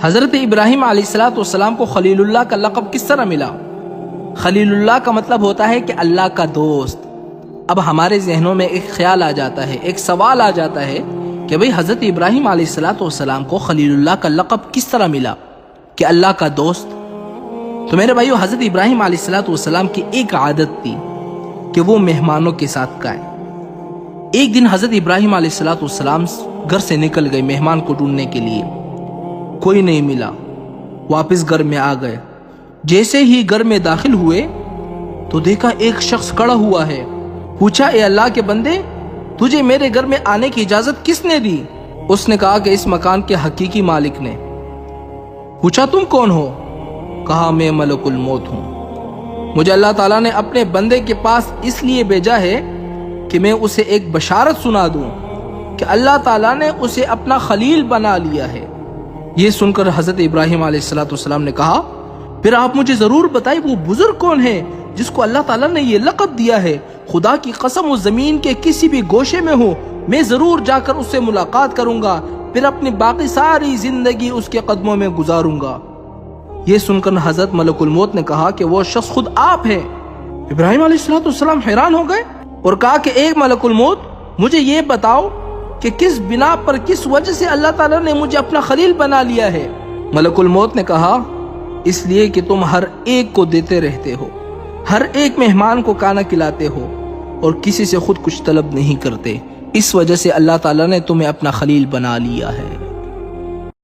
حضرت ابراہیم علیہ السلام کو خلیل اللہ کا لقب کس طرح ملا؟ خلیل اللہ کا مطلب ہوتا ہے کہ اللہ کا دوست۔ اب ہمارے ذہنوں میں ایک خیال آ جاتا ہے، ایک سوال آ جاتا ہے کہ بھئی حضرت ابراہیم علیہ السلام کو خلیل اللہ کا لقب کس طرح ملا کہ اللہ کا دوست؟ تو میرے بھائیو، حضرت ابراہیم علیہ السلام کی ایک عادت تھی کہ وہ مہمانوں کے ساتھ کھائیں۔ ایک دن حضرت ابراہیم علیہ السلام گھر سے نکل گئے مہمان کو ڈھونڈنے کے لیے، کوئی نہیں ملا، واپس گھر میں آ گئے۔ جیسے ہی گھر میں داخل ہوئے تو دیکھا ایک شخص کھڑا ہوا ہے۔ پوچھا، اے اللہ کے بندے، تجھے میرے گھر میں آنے کی اجازت کس نے دی؟ اس نے کہا کہ اس مکان کے حقیقی مالک نے۔ پوچھا، تم کون ہو؟ کہا، میں ملک الموت ہوں، مجھے اللہ تعالیٰ نے اپنے بندے کے پاس اس لیے بھیجا ہے کہ میں اسے ایک بشارت سنا دوں کہ اللہ تعالیٰ نے اسے اپنا خلیل بنا لیا ہے۔ یہ سن کر حضرت ابراہیم علیہ السلام نے کہا، پھر آپ مجھے ضرور بتائیں وہ بزرگ کون ہے جس کو اللہ تعالیٰ نے یہ لقب دیا ہے؟ خدا کی قسم، وہ زمین کے کسی بھی گوشے میں ہو، میں ضرور جا کر اس سے ملاقات کروں گا، پھر اپنی باقی ساری زندگی اس کے قدموں میں گزاروں گا۔ یہ سن کر حضرت ملک الموت نے کہا کہ وہ شخص خود آپ ہیں۔ ابراہیم علیہ السلام حیران ہو گئے اور کہا کہ ایک ملک الموت، مجھے یہ بتاؤ کہ کس بنا پر، کس وجہ سے اللہ تعالیٰ نے مجھے اپنا خلیل بنا لیا ہے؟ ملک الموت نے کہا، اس لیے کہ تم ہر ایک کو دیتے رہتے ہو، ہر ایک مہمان کو کھانا کھلاتے ہو اور کسی سے خود کچھ طلب نہیں کرتے، اس وجہ سے اللہ تعالیٰ نے تمہیں اپنا خلیل بنا لیا ہے۔